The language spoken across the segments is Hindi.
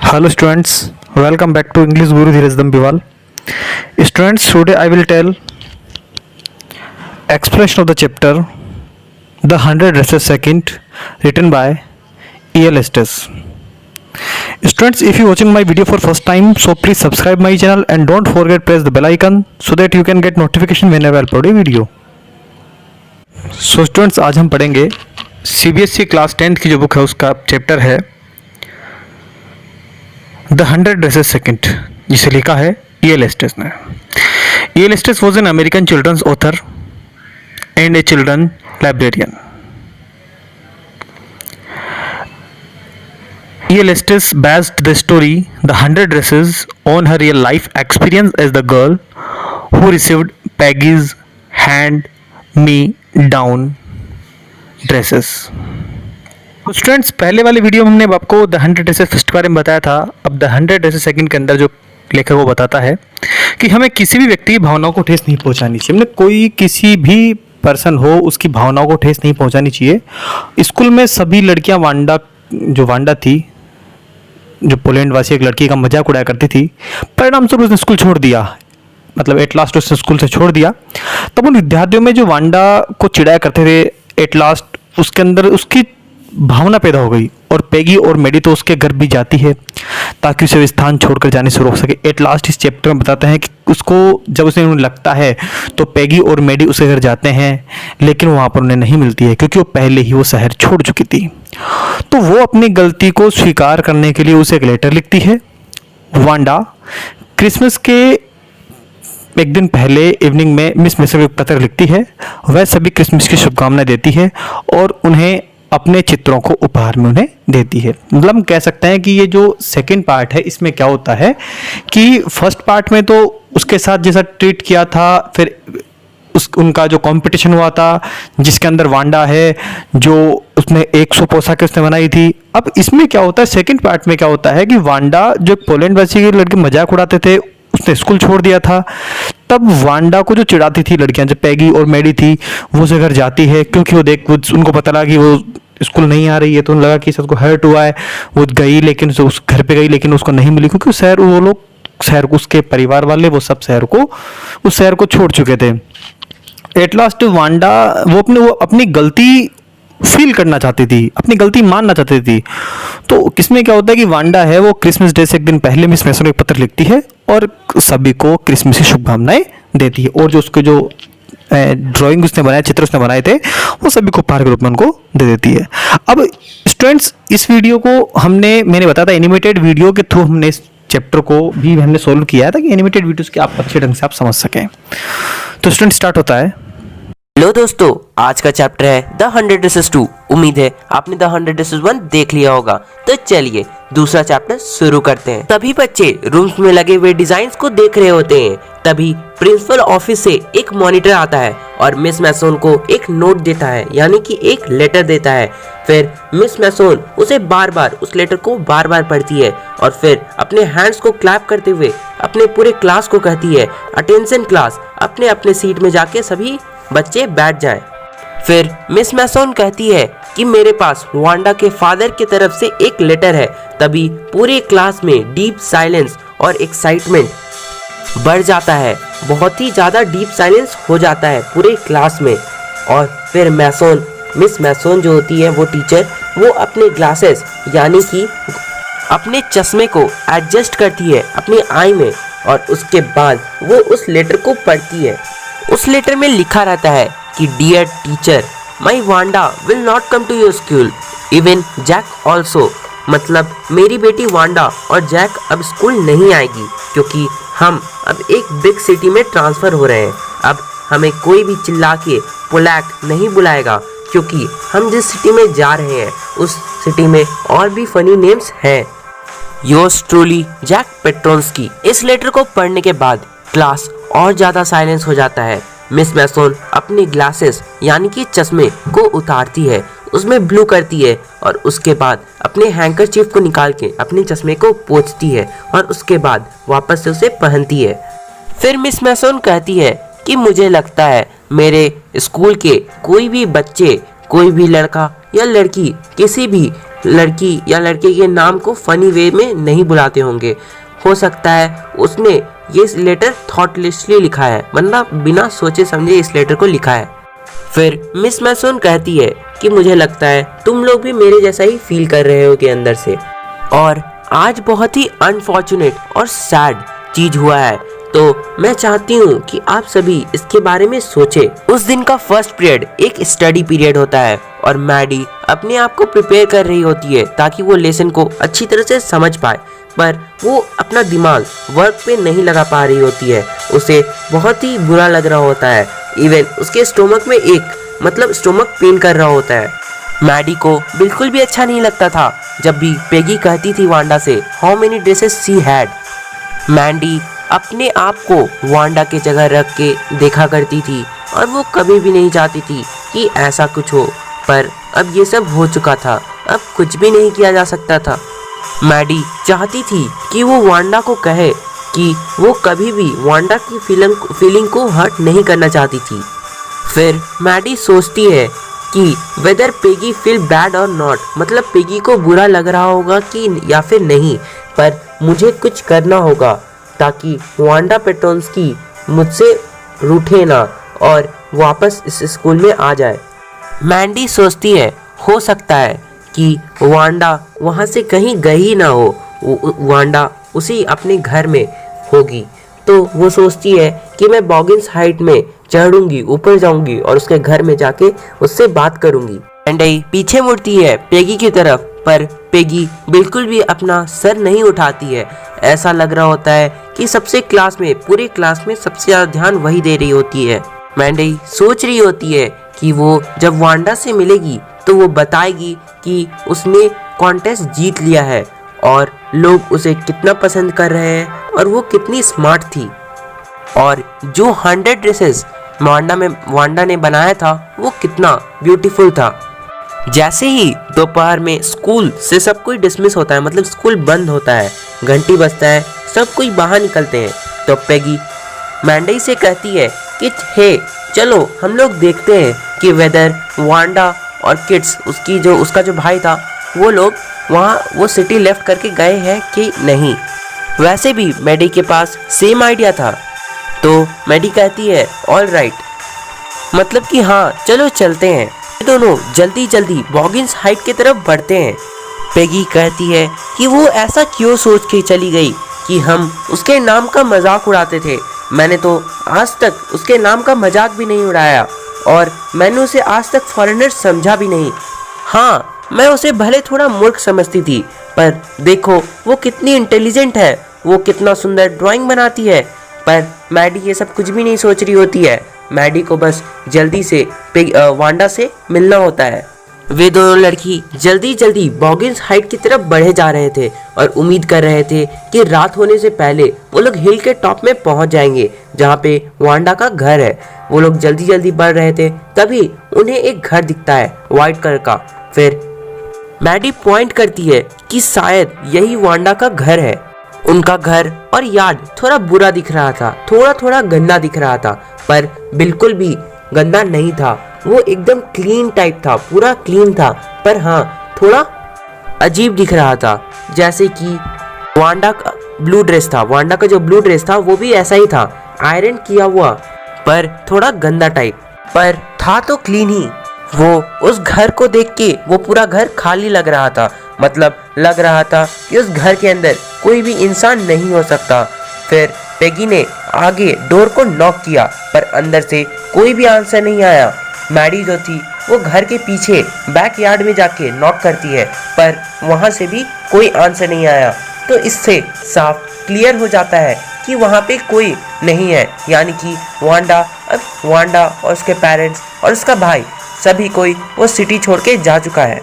Hello students, welcome back to English Guru Dheeraj Dambiwal. Students, today I will tell explanation of the chapter The 100 Races Second written by E.L. Estes. Students, if you watching my video for first time, so please subscribe my channel and don't forget press the bell icon so that you can get notification whenever I upload a video. So students, आज हम पढ़ेंगे CBSE क्लास 10th की जो बुक है उसका चैप्टर है द 100 Races Second, जिसे लिखा है E.L. Estes ने. E.L. Estes was an American children's author and a children librarian. E.L. Estes based the story The 100 Races on her real life experience as the girl who received Peggy's hand-me-down dresses. तो स्टूडेंट्स, पहले वाले वीडियो में हमने आपको द 100 रेसेस फर्स्ट के बारे में बताया था. अब द 100 रेसेस सेकंड के अंदर जो लेखक वो बताता है कि हमें किसी भी व्यक्ति की भावनाओं को ठेस नहीं पहुंचानी चाहिए. हमने कोई किसी भी पर्सन हो उसकी भावनाओं को ठेस नहीं पहुंचानी चाहिए. स्कूल में सभी लड़कियां वांडा थी, जो पोलैंड वासी एक लड़की का मजाक उड़ाया करती थी, परिणाम स्वरूप उसने स्कूल छोड़ दिया. मतलब एट लास्ट उसने स्कूल से छोड़ दिया. तब उन विद्यार्थियों में जो वांडा को चिढ़ाया करते थे, एट लास्ट उसके अंदर उसकी भावना पैदा हो गई और पैगी और मेडी तो उसके घर भी जाती है ताकि उसे स्थान छोड़कर जाने से रोक सके. एट लास्ट इस चैप्टर में बताते हैं कि उसको जब उसे लगता है तो पैगी और मेडी उसके घर जाते हैं, लेकिन वहाँ पर उन्हें नहीं मिलती है क्योंकि वो पहले ही वो शहर छोड़ चुकी थी. तो वो अपनी गलती को स्वीकार करने के लिए उसे एक लेटर लिखती है. वांडा क्रिसमस के एक दिन पहले इवनिंग में मिस मेसन को एक पत्र लिखती है. वह सभी क्रिसमस की शुभकामनाएं देती है और उन्हें अपने चित्रों को उपहार में उन्हें देती है. मतलब हम कह सकते हैं कि ये जो सेकंड पार्ट है इसमें क्या होता है कि फर्स्ट पार्ट में तो उसके साथ जैसा ट्रीट किया था, फिर उनका जो कंपटीशन हुआ था जिसके अंदर वांडा है जो उसने 100 पोशाकें उसने बनाई थी. अब इसमें क्या होता है, सेकंड पार्ट में क्या होता है कि वांडा जो पोलैंड वासी के लड़के मजाक उड़ाते थे, उसने स्कूल छोड़ दिया था. तब वांडा को जो चिढ़ाती थी लड़कियां, जो पैगी और मेडी थी, वो उसे घर जाती है क्योंकि उनको पता लगा कि वो स्कूल नहीं आ रही है. तो उन्हें लगा कि सबको हर्ट हुआ है. वो गई लेकिन उस घर पे गई लेकिन उसको नहीं मिली क्योंकि शहर को उसके परिवार वाले वो सब उस शहर को छोड़ चुके थे. एट लास्ट वांडा वो अपनी गलती फील करना चाहती थी, अपनी गलती मानना चाहती थी. तो इसमें क्या होता है कि वांडा है वो क्रिसमस डे से एक दिन पहले मिस मेसन को एक पत्र लिखती है और सभी को क्रिसमस की शुभकामनाएं देती है. और जो उसके जो ड्राइंग उसने बनाया, चित्र उसने बनाए थे, वो सभी को उपहार के रूप में उनको दे देती है. अब स्टूडेंट्स, इस वीडियो को मैंने बताया था एनिमेटेड वीडियो के थ्रू हमने इस चैप्टर को भी हमने सोल्व किया था कि एनिमेटेड वीडियोस के आप अच्छे ढंग से आप समझ सकें. तो स्टूडेंट स्टार्ट होता है. हेलो दोस्तों, आज का चैप्टर है द 100 रेसेस 2. उम्मीद है आपने द 100 रेसेस 1 देख लिया होगा. तो चलिए दूसरा चैप्टर शुरू करते हैं. सभी बच्चे रूम्स में लगे हुए डिजाइन्स को देख रहे होते हैं. तभी प्रिंसिपल ऑफिस से एक मॉनिटर आता है और मिस मैसन को एक नोट देता है, यानी कि एक लेटर देता है. फिर मिस मैसन उसे उस लेटर को बार बार पढ़ती है और फिर अपने हैंड्स को क्लैप करते हुए अपने पूरे क्लास को कहती है, अटेंशन क्लास, अपने अपने सीट में जाके सभी बच्चे बैठ जाएं. फिर मिस मैसन कहती है कि मेरे पास वांडा के फादर की तरफ से एक लेटर है. तभी पूरे क्लास में डीप साइलेंस और एक्साइटमेंट बढ़ जाता है. बहुत ही ज्यादा डीप साइलेंस हो जाता है पूरे क्लास में. और फिर मिस मैसन जो होती है वो टीचर, वो अपने ग्लासेस यानी कि अपने चश्मे को एडजस्ट करती है अपनी आई में और उसके बाद वो उस लेटर को पढ़ती है. उस लेटर में लिखा रहता है कि dear teacher, my Wanda will not come to your school, even Jack also. मतलब मेरी बेटी वांडा और जैक अब स्कूल नहीं आएगी क्योंकि हम अब एक बिग सिटी में ट्रांसफर हो रहे हैं. अब हमें कोई भी चिल्ला के पोलैक नहीं बुलाएगा क्योंकि हम जिस सिटी में जा रहे हैं उस सिटी में और भी फनी नेम्स हैं. Yours truly, Jack Petronski. इस लेटर को पढ़ने के बाद क्लास और ज्यादा साइलेंस हो जाता है. मिस मैसन अपने ग्लासेस यानी कि चश्मे को उतारती है, उसमें ब्लू करती है और उसके बाद अपने हैंकरचीफ को निकाल के अपने चश्मे को पोंछती है और उसके बाद वापस से उसे पहनती है. फिर मिस मैसन कहती है कि मुझे लगता है मेरे स्कूल के कोई भी बच्चे, कोई भी लड़का या लड़की किसी भी लड़की या लड़के के नाम को फनी वे में नहीं बुलाते होंगे। हो सकता है उसने ये लेटर थॉटलेसली लिखा है, मतलब बिना सोचे समझे इस लेटर को लिखा है। फिर मिस मैसन कहती है कि मुझे लगता है तुम लोग भी मेरे जैसा ही फील कर रहे हो के अंदर से, और आज बहुत ही अनफॉर्चुनेट और सैड चीज हुआ है, तो मैं चाहती हूँ कि आप सभी इसके बारे में सोचें। उस दिन का फर्स्ट पीरियड एक स्टडी पीरियड होता है और मैडी अपने आप को प्रिपेयर कर रही होती है ताकि वो लेसन को अच्छी तरह से समझ पाए, पर वो अपना दिमाग वर्क पे नहीं लगा पा रही होती है। उसे बहुत ही बुरा लग रहा होता है, इवन उसके स्टोमक में स्टोमक पेन कर रहा होता है। मैडी को बिल्कुल भी अच्छा नहीं लगता था जब भी पेगी कहती थी वांडा से how many dresses she had. Mandy अपने आप को वांडा के जगह रख के देखा करती थी और वो कभी भी नहीं चाहती थी कि ऐसा कुछ हो, पर अब ये सब हो चुका था, अब कुछ भी नहीं किया जा सकता था। मैडी चाहती थी कि वो वांडा को कहे कि वो कभी भी वांडा की फीलिंग को हर्ट नहीं करना चाहती थी। फिर मैडी सोचती है कि वेदर पेगी फील बैड और नॉट, मतलब पेगी को बुरा लग रहा होगा कि या फिर नहीं, पर मुझे कुछ करना होगा ताकि वांडा पेट्रोन्स्की मुझसे रूठे ना और वापस इस स्कूल में आ जाए। मैंडी सोचती है हो सकता है कि वांडा वहाँ से कहीं गई ना हो, वांडा उसी अपने घर में होगी। तो वो सोचती है कि मैं बॉगिन्स हाइट में चढ़ूंगी, ऊपर जाऊंगी और उसके घर में जाके उससे बात करूंगी। मैंडी पीछे मुड़ती है पेगी की तरफ, पर पेगी बिल्कुल भी अपना सर नहीं उठाती है। ऐसा लग रहा होता है कि पूरे क्लास में सबसे ज्यादा ध्यान वही दे रही होती है। मैंडी सोच रही होती है कि वो जब वांडा से मिलेगी तो वो बताएगी कि उसने कॉन्टेस्ट जीत लिया है और लोग उसे कितना पसंद कर रहे हैं और वो कितनी स्मार्ट थी, और जो 100 ड्रेसेस वांडा ने बनाया था वो कितना ब्यूटीफुल था। जैसे ही दोपहर में स्कूल से सब कोई डिसमिस होता है, मतलब स्कूल बंद होता है, घंटी बजता है, सब कोई बाहर निकलते हैं, तो पेगी मैंडी से कहती है कि हे चलो हम लोग देखते हैं कि वेदर वांडा और किड्स उसका जो भाई था वो लोग वो सिटी लेफ्ट करके गए हैं कि नहीं। वैसे भी मैडी के पास सेम आइडिया था, तो मैडी कहती है ऑल राइट, मतलब कि हाँ चलो चलते हैं। दोनों जल्दी जल्दी बॉगिन्स हाइट की तरफ बढ़ते हैं। पेगी कहती है कि वो ऐसा क्यों सोच के चली गई कि हम उसके नाम का मजाक उड़ाते थे। मैंने तो आज तक उसके नाम का मजाक भी नहीं उड़ाया और मैंने उसे आज तक फॉरेनर समझा भी नहीं। हाँ, मैं उसे भले थोड़ा मूर्ख समझती थी, पर देखो वो कितनी इंटेलिजेंट है, वो कितना सुंदर ड्राइंग बनाती है। पर मैडी ये सब कुछ भी नहीं सोच रही होती है। मैडी को बस जल्दी से वांडा से मिलना होता है। वे दोनों लड़की जल्दी जल्दी बॉगिन्स हाइट की तरफ बढ़े जा रहे थे और उम्मीद कर रहे थे कि रात होने से पहले वो लोग हिल के टॉप में पहुंच जाएंगे जहाँ पे वांडा का घर है। वो लोग जल्दी जल्दी बढ़ रहे थे, तभी उन्हें एक घर दिखता है व्हाइट कलर का। फिर मैडी पॉइंट करती है कि शायद यही वांडा का घर है। उनका घर और यार्ड थोड़ा बुरा दिख रहा था, थोड़ा थोड़ा गंदा दिख रहा था, पर बिल्कुल भी गंदा नहीं था। वो एकदम क्लीन टाइप था, पूरा क्लीन था, पर हाँ थोड़ा अजीब दिख रहा था। जैसे कि वांडा का ब्लू ड्रेस था, वांडा का जो ब्लू ड्रेस था वो भी ऐसा ही था, आयरन किया हुआ, पर थोड़ा गंदा टाइप, पर था तो क्लीन ही। वो उस घर को देख के वो पूरा घर खाली लग रहा था, मतलब लग रहा था कि उस घर के अंदर कोई भी इंसान नहीं हो सकता। फिर पेगी ने आगे डोर को नॉक किया, पर अंदर से कोई भी आंसर नहीं आया। मैडी जो थी वो घर के पीछे बैक यार्ड में जाके नॉक करती है, पर वहाँ से भी कोई आंसर नहीं आया। तो इससे साफ क्लियर हो जाता है कि वहाँ पे कोई नहीं है, यानी कि वांडा और उसके पेरेंट्स और उसका भाई सभी कोई वो सिटी छोड़ के जा चुका है।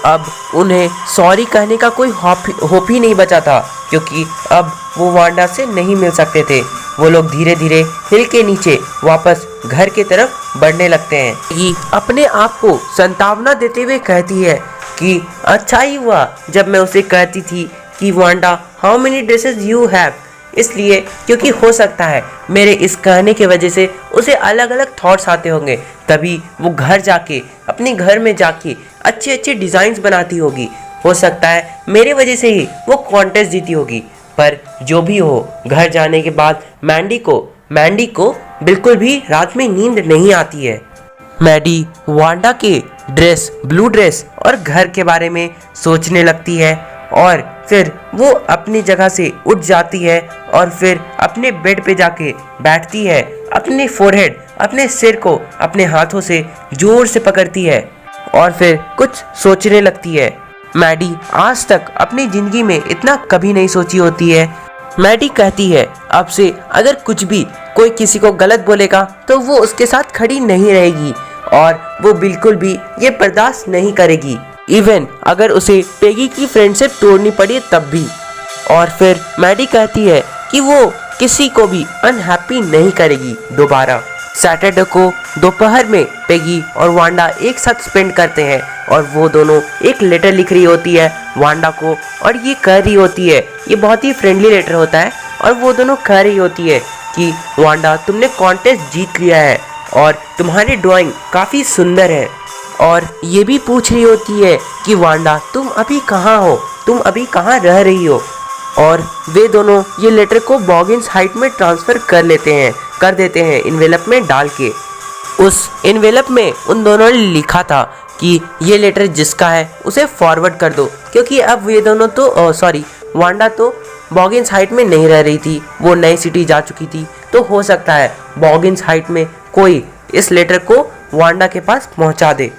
अब उन्हें सॉरी कहने का कोई होप ही नहीं बचा था, क्योंकि अब वो वांडा से नहीं मिल सकते थे। वो लोग धीरे धीरे हिल के नीचे वापस घर की तरफ बढ़ने लगते हैं। ये अपने आप को संतावना देते हुए कहती है कि अच्छा ही हुआ जब मैं उसे कहती थी कि Wanda how many dresses you have, इसलिए क्योंकि हो सकता है मेरे इस कहने की वजह से उसे अलग अलग थॉट्स आते होंगे, तभी वो घर जाके अपने घर में जाके अच्छे अच्छे डिज़ाइंस बनाती होगी। हो सकता है मेरे वजह से ही वो कॉन्टेस्ट जीती होगी। पर जो भी हो, घर जाने के बाद मैंडी को बिल्कुल भी रात में नींद नहीं आती है। मैडी वांडा के ब्लू ड्रेस और घर के बारे में सोचने लगती है और फिर वो अपनी जगह से उठ जाती है और फिर अपने बेड पे जाके बैठती है, अपने फोरहेड, अपने सिर को अपने हाथों से जोर से पकड़ती है और फिर कुछ सोचने लगती है। मैडी आज तक अपनी जिंदगी में इतना कभी नहीं सोची होती है। मैडी कहती है अब से अगर कुछ भी कोई किसी को गलत बोलेगा तो वो उसके साथ खड़ी नहीं रहेगी और वो बिल्कुल भी ये बर्दाश्त नहीं करेगी, इवन अगर उसे पेगी की फ्रेंडशिप तोड़नी पड़े तब भी। और फिर मैडी कहती है कि वो किसी को भी अनहैप्पी नहीं करेगी दोबारा। सैटरडे को दोपहर में पेगी और वांडा एक साथ स्पेंड करते हैं और वो दोनों एक लेटर लिख रही होती है वांडा को और ये कह रही होती है, ये बहुत ही फ्रेंडली लेटर होता है और वो दोनों कह रही होती है कि वांडा तुमने कॉन्टेस्ट जीत लिया है और तुम्हारी ड्राइंग काफ़ी सुंदर है। और ये भी पूछ रही होती है कि वांडा तुम अभी कहाँ हो, तुम अभी कहाँ रह रही हो। और वे दोनों ये लेटर को बॉगिन्स हाइट में ट्रांसफ़र कर देते हैं इन्वेलप में डाल के। उस इन्वेलप में उन दोनों ने लिखा था कि ये लेटर जिसका है उसे फॉरवर्ड कर दो, क्योंकि अब ये दोनों तो वांडा तो बॉगिन्स हाइट में नहीं रह रही थी, वो नई सिटी जा चुकी थी। तो हो सकता है बॉगिन्स हाइट में कोई इस लेटर को वांडा के पास पहुंचा दे।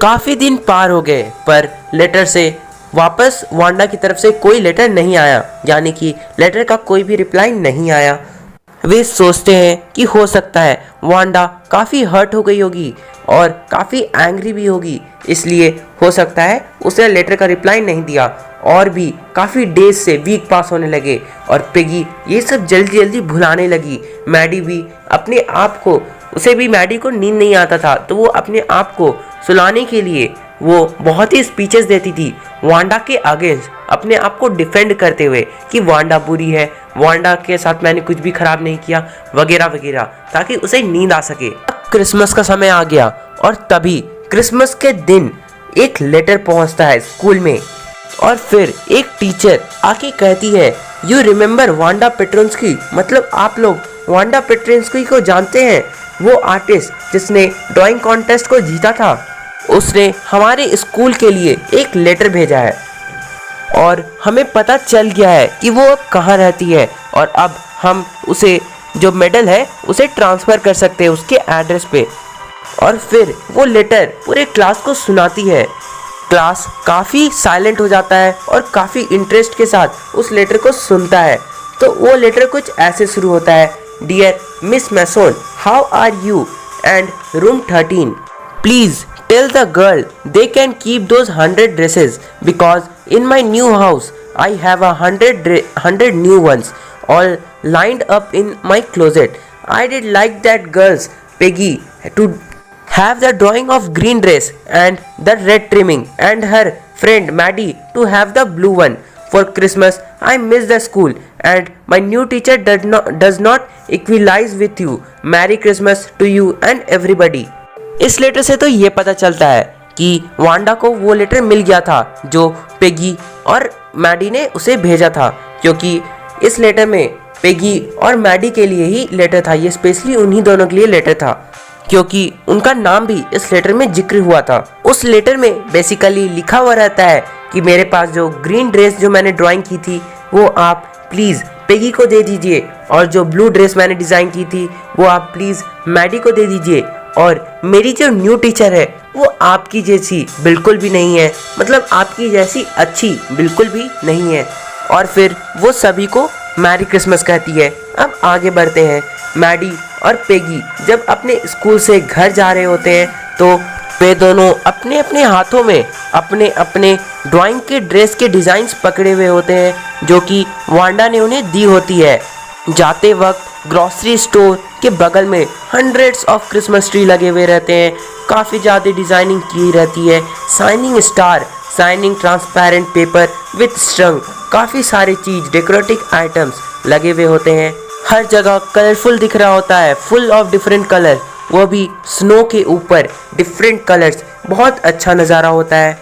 काफ़ी दिन पार हो गए पर लेटर से वापस वांडा की तरफ से कोई लेटर नहीं आया, यानी कि लेटर का कोई भी रिप्लाई नहीं आया। वे सोचते हैं कि हो सकता है वांडा काफ़ी हर्ट हो गई होगी और काफ़ी एंग्री भी होगी, इसलिए हो सकता है उसने लेटर का रिप्लाई नहीं दिया। और भी काफ़ी डेज से वीक पास होने लगे और पेगी ये सब जल्दी जल्दी भुलाने लगी। मैडी भी अपने आप को, उसे भी मैडी को नींद नहीं आता था, तो वो अपने आप को सुलाने के लिए वो बहुत ही स्पीचेस देती थी वांडा के अगेंस्ट, अपने आप को डिफेंड करते हुए कि वांडा बुरी है, वांडा के साथ मैंने कुछ भी खराब नहीं किया वगैरह वगैरह, ताकि उसे नींद आ सके। क्रिसमस का समय आ गया और तभी क्रिसमस के दिन एक लेटर पहुंचता है स्कूल में और फिर एक टीचर आके कहती है, यू रिमेम्बर वांडा पेट्रोंस्की, मतलब आप लोग वांडा पेट्रोंस्की को जानते हैं, वो आर्टिस्ट जिसने ड्राइंग कॉन्टेस्ट को जीता था। उसने हमारे स्कूल के लिए एक लेटर भेजा है और हमें पता चल गया है कि वो अब कहाँ रहती है और अब हम उसे जो मेडल है उसे ट्रांसफ़र कर सकते हैं उसके एड्रेस पे। और फिर वो लेटर पूरे क्लास को सुनाती है। क्लास काफ़ी साइलेंट हो जाता है और काफ़ी इंटरेस्ट के साथ उस लेटर को सुनता है। तो वो लेटर कुछ ऐसे शुरू होता है, dear Miss Maison, how are you and room 13, please tell the girl they can keep those 100 dresses because in my new house I have 100 new ones all lined up in my closet. I did like that girl's Peggy to have the drawing of green dress and the red trimming and her friend Maddie to have the blue one. For Christmas I miss the school and my new teacher does not equalize with you. Merry Christmas to you and everybody. इस लेटर से तो ये पता चलता है कि वांडा को वो लेटर मिल गया था जो पेगी और मैडी ने उसे भेजा था, क्योंकि इस लेटर में पेगी और मैडी के लिए ही लेटर था, ये स्पेशली उन्हीं दोनों के लिए लेटर था क्योंकि उनका नाम भी इस लेटर में जिक्र हुआ था। उस लेटर में बेसिकली लिखा हुआ रहता है कि मेरे पास जो ग्रीन ड्रेस जो मैंने ड्राइंग की थी वो आप प्लीज़ पेगी को दे दीजिए और जो ब्लू ड्रेस मैंने डिज़ाइन की थी वो आप प्लीज़ मैडी को दे दीजिए। और मेरी जो न्यू टीचर है वो आपकी जैसी बिल्कुल भी नहीं है, मतलब आपकी जैसी अच्छी बिल्कुल भी नहीं है। और फिर वो सभी को मैरी क्रिसमस कहती है। अब आगे बढ़ते हैं। मैडी और पेगी जब अपने स्कूल से घर जा रहे होते हैं तो वे दोनों अपने अपने हाथों में अपने अपने ड्राइंग के ड्रेस के डिज़ाइंस पकड़े हुए होते हैं जो कि वांडा ने उन्हें दी होती है। जाते वक्त ग्रॉसरी स्टोर के बगल में हंड्रेड्स ऑफ क्रिसमस ट्री लगे हुए रहते हैं, काफ़ी ज़्यादा डिज़ाइनिंग की रहती है, shining star, shining transparent paper with स्ट्रंग, काफ़ी सारी चीज़ डेकोरेटिव आइटम्स लगे हुए होते हैं। हर जगह कलरफुल दिख रहा होता है, फुल ऑफ डिफरेंट कलर, वो भी स्नो के ऊपर डिफरेंट कलर्स, बहुत अच्छा नज़ारा होता है।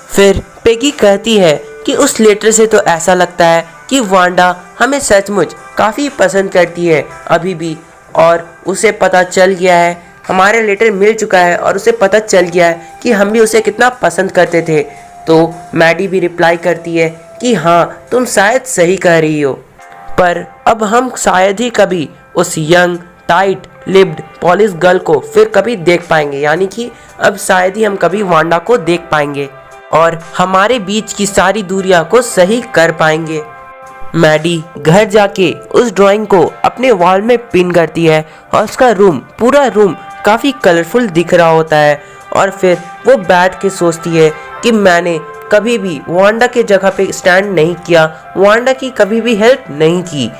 फिर पेगी कहती है कि उस लेटर से तो ऐसा लगता है कि वांडा हमें सचमुच काफ़ी पसंद करती है अभी भी, और उसे पता चल गया है, हमारा लेटर मिल चुका है और उसे पता चल गया है कि हम भी उसे कितना पसंद करते थे। तो मैडी भी रिप्लाई करती है कि हाँ, तुम शायद सही कह रही हो, पर अब हम शायद ही कभी उस young tight lipped polish girl को फिर कभी देख पाएंगे, यानी कि अब शायद ही हम कभी वांडा को देख पाएंगे और हमारे बीच की सारी दूरियां को सही कर पाएंगे। मैडी घर जाके उस ड्राइंग को अपने वॉल में पिन करती है और उसका पूरा रूम काफ़ी कलरफुल दिख रहा होता है, और फिर वो बैठ के सोचती है कि मैंने कभी भी वांडा के जगह पे स्टैंड नहीं किया, वांडा की कभी भी हेल्प नहीं की।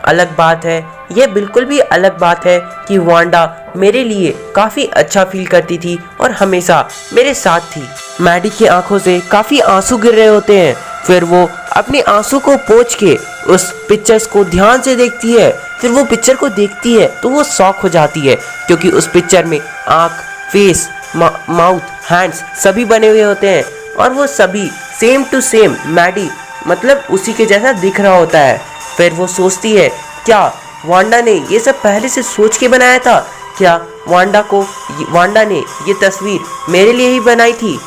अलग बात है, यह बिल्कुल भी अलग बात है कि वांडा मेरे लिए काफ़ी अच्छा फील करती थी और हमेशा मेरे साथ थी। मैडी की आंखों से काफ़ी आंसू गिर रहे होते हैं, फिर वो अपने आंसू को पोंछ के उस पिक्चर्स को ध्यान से देखती है। फिर वो पिक्चर को देखती है तो वो शॉक हो जाती है, क्योंकि उस पिक्चर में आँख, फेस, माउथ, हैंड्स सभी बने हुए होते हैं और वो सभी सेम टू सेम मैडी मतलब उसी के जैसा दिख रहा होता है। फिर वो सोचती है, क्या वांडा ने ये सब पहले से सोच के बनाया था? क्या वांडा ने ये तस्वीर मेरे लिए ही बनाई थी?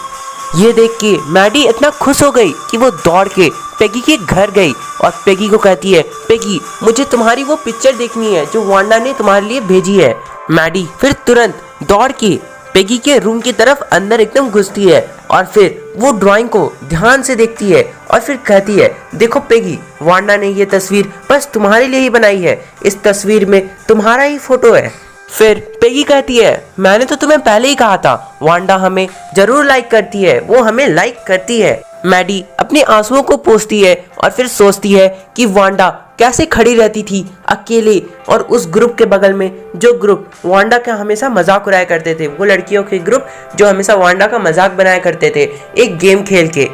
ये देख के मैडी इतना खुश हो गई कि वो दौड़ के पेगी के घर गई और पेगी को कहती है, पेगी, मुझे तुम्हारी वो पिक्चर देखनी है जो वांडा ने तुम्हारे लिए भेजी है। मैडी फिर तुरंत दौड़ के पेगी के रूम की तरफ अंदर एकदम घुसती है और फिर वो ड्राइंग को ध्यान से देखती है और फिर कहती है, देखो पेगी, वांडा ने ये तस्वीर बस तुम्हारे लिए ही बनाई है, इस तस्वीर में तुम्हारा ही फोटो है। फिर पेगी कहती है, मैंने तो तुम्हें पहले ही कहा था, वांडा हमें जरूर लाइक करती है, वो हमें लाइक करती है। मैडी अपने आंसुओं को पोंछती है और फिर सोचती है कि वांडा कैसे खड़ी रहती थी अकेले और उस ग्रुप के बगल में, जो ग्रुप वांडा का हमेशा मजाक उड़ाया करते थे, वो लड़कियों के ग्रुप जो हमेशा वांडा का मजाक बनाया करते थे एक गेम खेल के,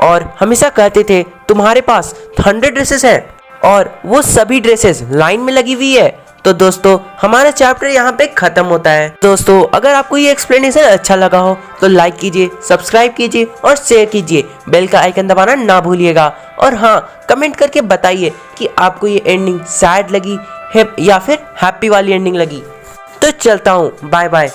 और हमेशा कहते थे तुम्हारे पास 100 ड्रेसेस हैं और वो सभी ड्रेसेस लाइन में लगी हुई है। तो दोस्तों, हमारा चैप्टर यहाँ पे खत्म होता है। दोस्तों, अगर आपको ये एक्सप्लेनेशन अच्छा लगा हो तो लाइक कीजिए, सब्सक्राइब कीजिए और शेयर कीजिए, बेल का आइकन दबाना ना भूलिएगा। और हाँ, कमेंट करके बताइए कि आपको ये एंडिंग सैड लगी है या फिर हैप्पी वाली एंडिंग लगी। तो चलता हूँ, बाय बाय।